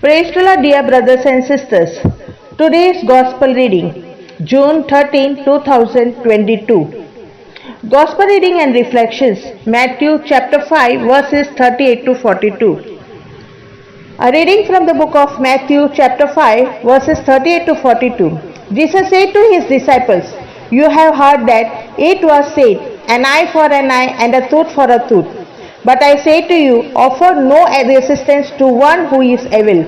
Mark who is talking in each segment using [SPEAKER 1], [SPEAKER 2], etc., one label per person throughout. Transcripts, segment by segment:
[SPEAKER 1] Praise the Lord, dear brothers and sisters. Today's Gospel reading, June 13, 2022. Gospel reading and reflections, Matthew chapter 5, verses 38 to 42. A reading from the book of Matthew chapter 5, verses 38 to 42. Jesus said to his disciples, "You have heard that it was said, an eye for an eye and a tooth for a tooth. But I say to you, offer no resistance to one who is evil.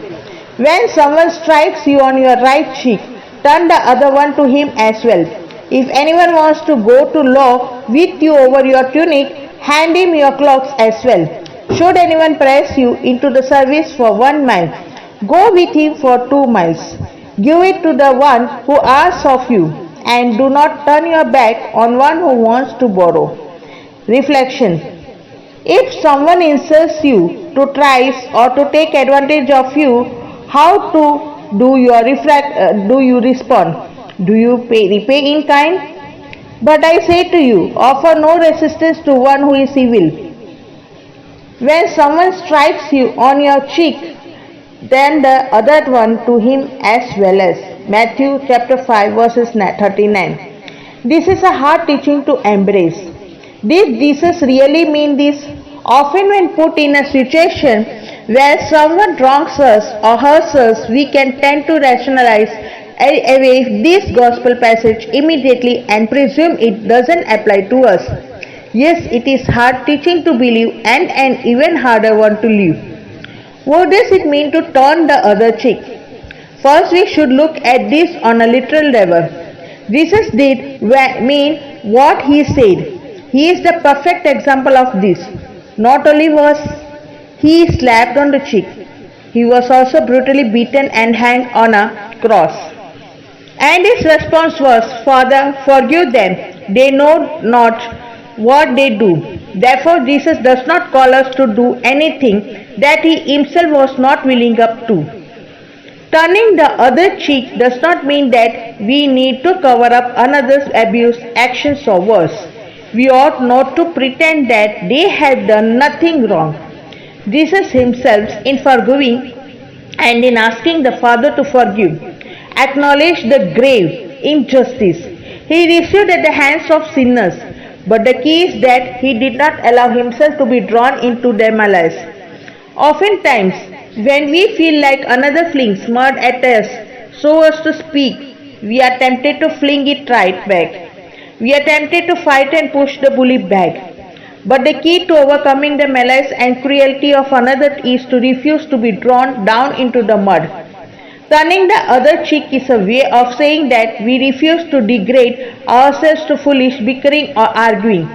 [SPEAKER 1] When someone strikes you on your right cheek, turn the other one to him as well. If anyone wants to go to law with you over your tunic, hand him your cloaks as well. Should anyone press you into the service for 1 mile, go with him for 2 miles. Give it to the one who asks of you, and do not turn your back on one who wants to borrow." Reflection. If someone insults you to tries or to take advantage of you, how do you respond? Do you repay in kind? But I say to you, offer no resistance to one who is evil. When someone strikes you on your cheek, then the other one to him as well as. Matthew chapter 5 verses 39. This is a hard teaching to embrace. Did Jesus really mean this? Often when put in a situation where someone wrongs us or hurts us, we can tend to rationalize away this gospel passage immediately and presume it doesn't apply to us. Yes, it is hard teaching to believe and an even harder one to live. What does it mean to turn the other cheek? First, we should look at this on a literal level. Jesus did mean what he said. He is the perfect example of this. Not only was he slapped on the cheek, he was also brutally beaten and hanged on a cross. And his response was, "Father, forgive them. They know not what they do." Therefore, Jesus does not call us to do anything that he himself was not willing up to. Turning the other cheek does not mean that we need to cover up another's abuse, actions or worse. We ought not to pretend that they had done nothing wrong. Jesus himself, in forgiving and in asking the Father to forgive, acknowledged the grave injustice he received at the hands of sinners. But the key is that he did not allow himself to be drawn into their malice. Oftentimes, when we feel like another flings mud at us, so as to speak, we are tempted to fling it right back. We are tempted to fight and push the bully back. But the key to overcoming the malice and cruelty of another is to refuse to be drawn down into the mud. Turning the other cheek is a way of saying that we refuse to degrade ourselves to foolish bickering or arguing.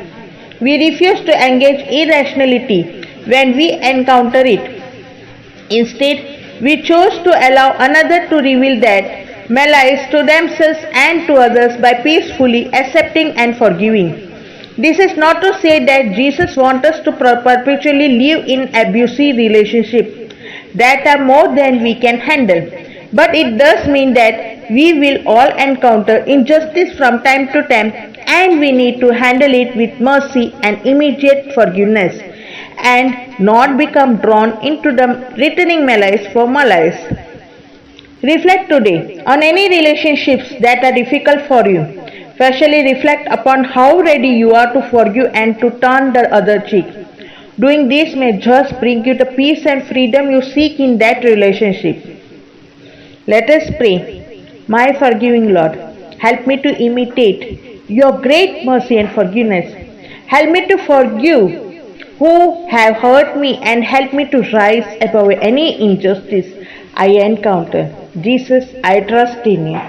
[SPEAKER 1] We refuse to engage irrationality when we encounter it. Instead, we choose to allow another to reveal that malice to themselves and to others by peacefully accepting and forgiving. This is not to say that Jesus wants us to perpetually live in abusive relationships that are more than we can handle. But it does mean that we will all encounter injustice from time to time, and we need to handle it with mercy and immediate forgiveness, and not become drawn into the returning malice for malice. Reflect today on any relationships that are difficult for you. Especially reflect upon how ready you are to forgive and to turn the other cheek. Doing this may just bring you the peace and freedom you seek in that relationship. Let us pray. My forgiving Lord, help me to imitate your great mercy and forgiveness. Help me to forgive who have hurt me and help me to rise above any injustice I encounter. Jesus, I trust in you.